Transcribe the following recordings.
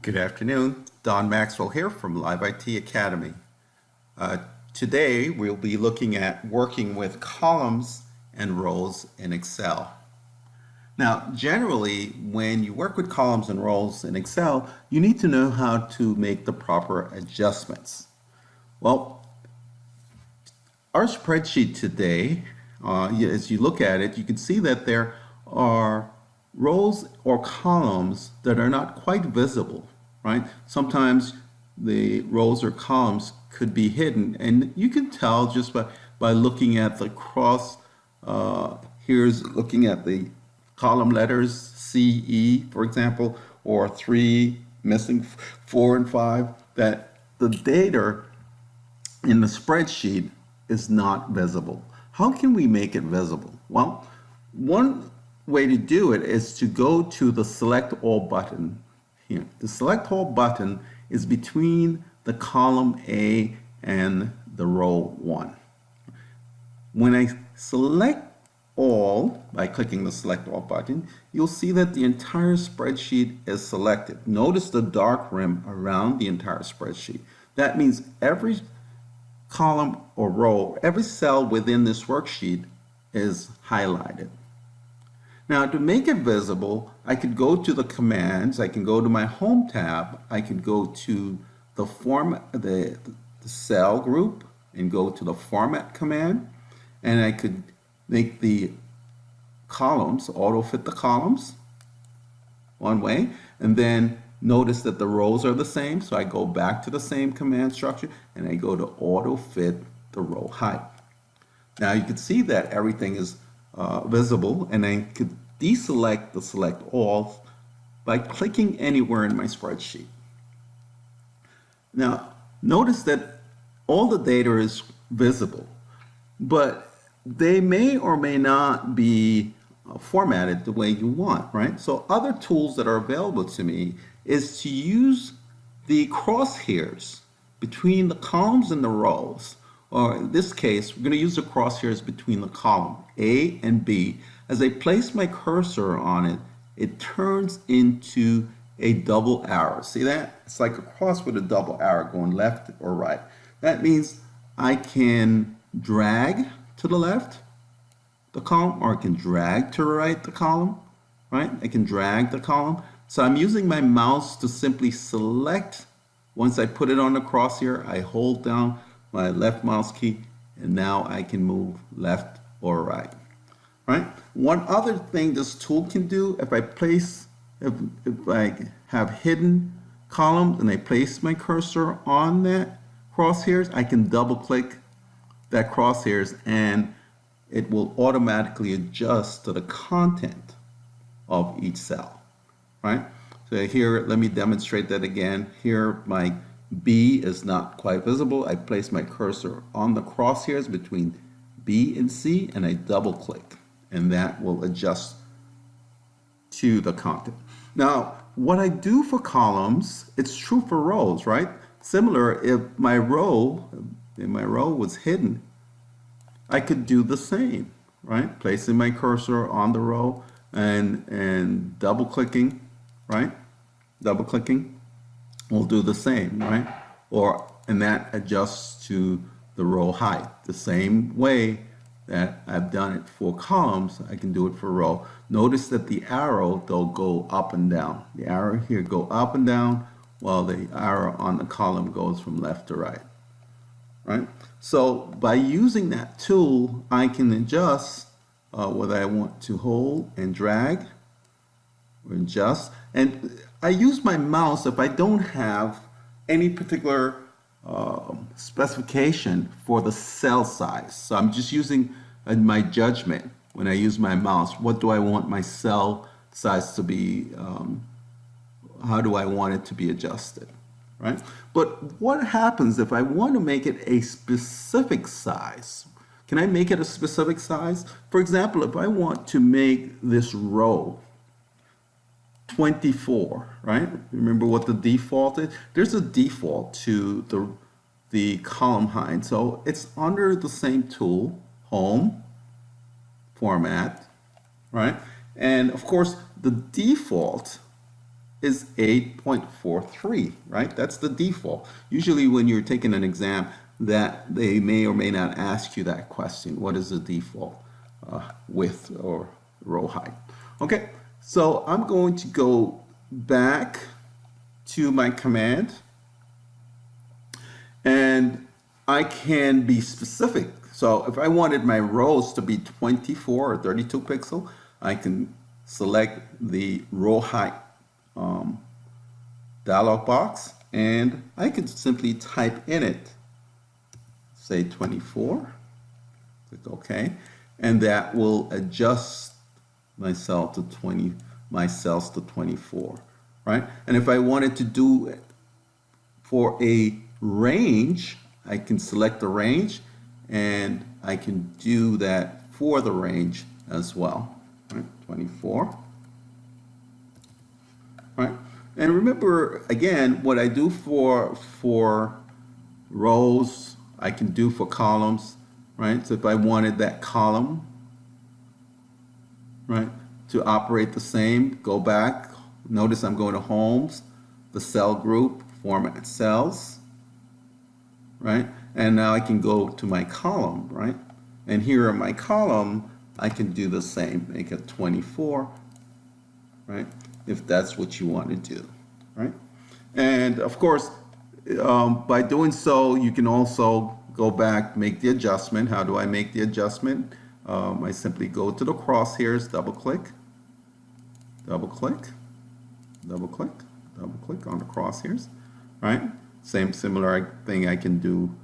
Good afternoon. Don Maxwell here from Live IT Academy. Today we'll be looking at working with columns and rows in Excel. Now, generally, when you work with columns and rows in Excel, you need to know how to make the proper adjustments. Well, our spreadsheet today, as you look at it, you can see that there are rows or columns that are not quite visible, right? Sometimes the rows or columns could be hidden, and you can tell just by looking at the cross. Here's looking at the column letters CE, for example, or 3 missing 4 and 5, that the data in the spreadsheet is not visible. How can we make it visible? Well, one way to do it is to go to the Select All button here. The Select All button is between the column A and the row 1. When I select all by clicking the Select All button, you'll see that the entire spreadsheet is selected. Notice the dark rim around the entire spreadsheet. That means every column or row, every cell within this worksheet is highlighted. Now, to make it visible, I could go to the commands. I can go to my Home tab. I could go to the cell group and go to the Format command, and I could make the columns auto-fit the columns one way, and then notice that the rows are the same, so I go back to the same command structure and I go to auto-fit the row height. Now you can see that everything is visible, and I could deselect the Select All by clicking anywhere in my spreadsheet. Now notice that all the data is visible, but they may or may not be formatted the way you want, right? So other tools that are available to me is to use the crosshairs between the columns and the rows, or in this case, we're going to use the crosshairs between the column A and B. As I place my cursor on it, it turns into a double arrow. See that? It's like a cross with a double arrow going left or right. That means I can drag to the left the column, or I can drag to the right the column, right? I can drag the column. So I'm using my mouse to simply select. Once I put it on the crosshair, I hold down my left mouse key, and now I can move left or right, right? One other thing this tool can do, if I have hidden columns and I place my cursor on that crosshairs, I can double click that crosshairs and it will automatically adjust to the content of each cell, right? So here, let me demonstrate that again. Here, my B is not quite visible. I place my cursor on the crosshairs between B and C, and I double click, and that will adjust to the content. Now, what I do for columns, it's true for rows, right? Similar, if my row was hidden, I could do the same, right? Placing my cursor on the row and double clicking, right? Double clicking will do the same, right? And that adjusts to the row height. The same way that I've done it for columns, I can do it for row. Notice that the arrow, they'll go up and down. The arrow here go up and down, while the arrow on the column goes from left to right, right? So by using that tool, I can adjust whether I want to hold and drag or adjust. And I use my mouse if I don't have any particular specification for the cell size. So I'm just using my judgment when I use my mouse. What do I want my cell size to be? How do I want it to be adjusted? Right? But what happens if I want to make it a specific size? Can I make it a specific size? For example, if I want to make this row 24, right? Remember what the default is? There's a default to the column height. So it's under the same tool, Home, Format, right? And of course, the default is 8.43, right? That's the default. Usually when you're taking an exam, that they may or may not ask you that question. What is the default width or row height? Okay, so I'm going to go back to my command, and I can be specific. So if I wanted my rows to be 24 or 32 pixel, I can select the row height dialog box, and I can simply type in it, say 24, click OK, and that will adjust my cells to 24, right? And if I wanted to do it for a range, I can select the range, and I can do that for the range as well, right? 24, right? And remember, again, what I do for rows, I can do for columns, right? So if I wanted that column, right, to operate the same, go back. Notice I'm going to Homes, the cell group, Format Cells, right? And now I can go to my column, right? And here in my column, I can do the same, make it 24, right? If that's what you want to do, right? And of course, by doing so, you can also go back, make the adjustment. How do I make the adjustment? I simply go to the crosshairs, double click, double click, double click, double click on the crosshairs, right? Same similar thing I can do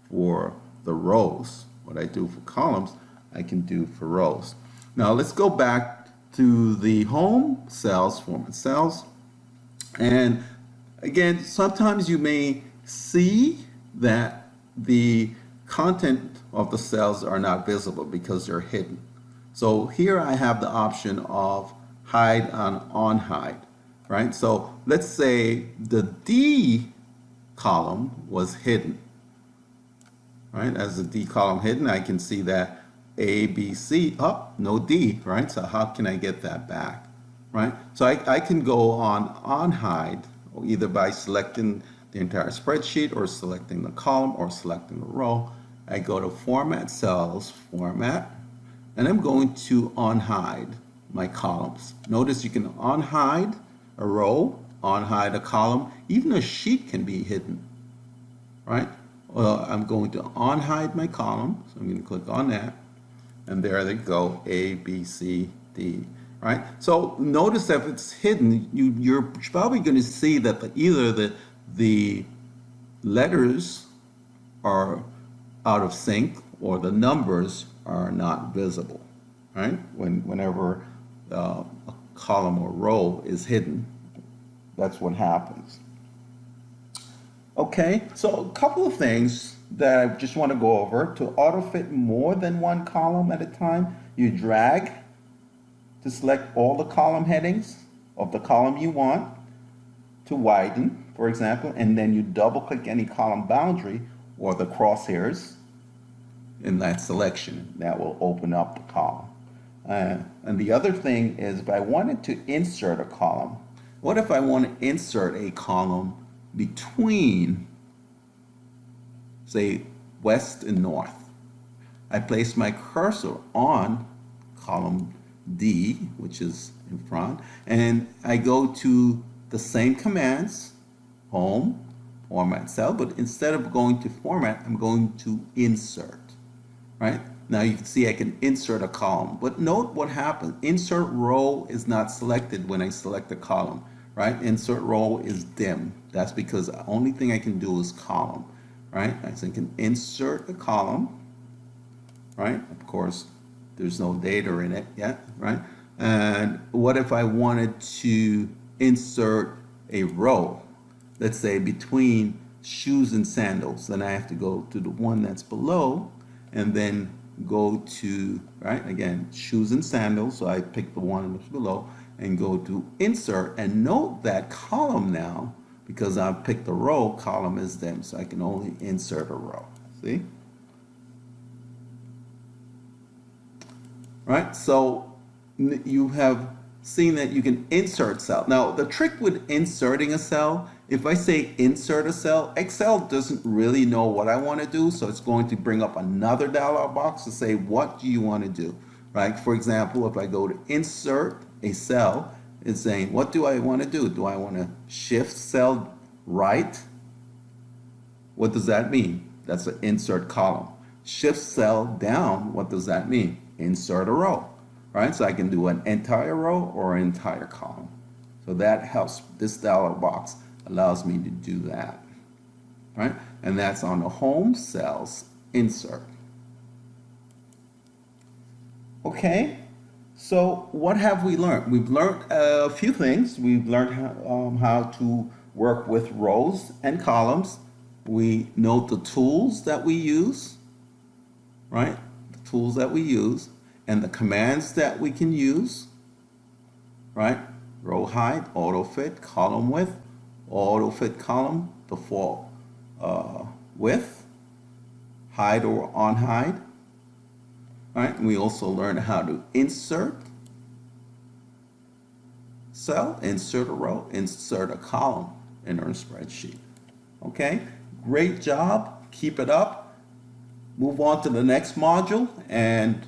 for the rows. What I do for columns, I can do for rows. Now let's go back to the home cells, format cells. And again, sometimes you may see that the content of the cells are not visible because they're hidden. So here I have the option of hide on hide, right? So let's say the D column was hidden, right? As the D column hidden, I can see that A, B, C, no D, right? So how can I get that back, right? So I can go on hide, either by selecting the entire spreadsheet or selecting the column or selecting the row. I go to Format Cells, Format, and I'm going to unhide my columns. Notice you can unhide a row, unhide a column, even a sheet can be hidden, right? I'm going to unhide my column, so I'm going to click on that, and there they go, A, B, C, D, right? So notice that if it's hidden, you're probably going to see that either the letters are out of sync or the numbers are not visible, right? Whenever a column or row is hidden, that's what happens. Okay, so a couple of things that I just want to go over. To auto fit more than one column at a time, you drag to select all the column headings of the column you want to widen, for example, and then you double click any column boundary or the crosshairs in that selection. That will open up the column. And the other thing is, if I wanted to insert a column, what if I want to insert a column between, say, west and north? I place my cursor on column D, which is in front, and I go to the same commands, home, format cell, but instead of going to format, I'm going to insert, right? Now you can see I can insert a column, but note what happens. Insert row is not selected when I select a column, right? Insert row is dim. That's because the only thing I can do is column, right? So I can insert a column, right? Of course, there's no data in it yet, right? And what if I wanted to insert a row, let's say between shoes and sandals? Then I have to go to the one that's below and then go to, right, again, shoes and sandals. So I pick the one that's below and go to insert, and note that column now, because I've picked a row, column is dim, so I can only insert a row. See? Right? So you have seeing that you can insert cell. Now, the trick with inserting a cell, if I say insert a cell, Excel doesn't really know what I want to do, so it's going to bring up another dialog box to say, what do you want to do, right? For example, if I go to insert a cell, it's saying, what do I want to do? Do I want to shift cell right? What does that mean? That's an insert column. Shift cell down, what does that mean? Insert a row, right? So I can do an entire row or an entire column. So that helps. This dialog box allows me to do that, right? And that's on the home cells insert. Okay, so what have we learned? We've learned a few things. We've learned how to work with rows and columns. We know the tools that we use, right? The tools that we use and the commands that we can use, right? Row height, auto fit, column width, auto fit column, default width, hide or unhide, right? And we also learned how to insert cell, insert a row, insert a column in our spreadsheet. Okay, great job. Keep it up. Move on to the next module and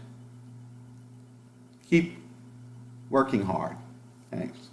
keep working hard. Thanks.